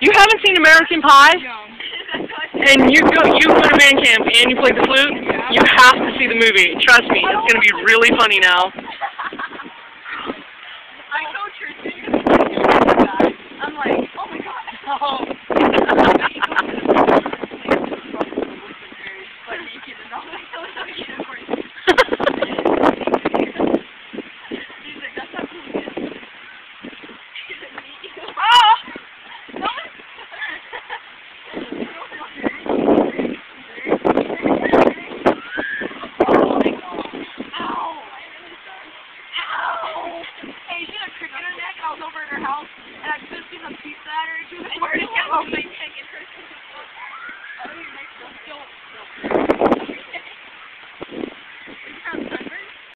You haven't seen American Pie? No. And you go to band camp and you play the flute? You have to see the movie. Trust me, it's going to be really funny now. I coach her too. I'm like, oh my god. Oh. I was over at her house, and I just seen a pizza at her, and she was like, where did you go?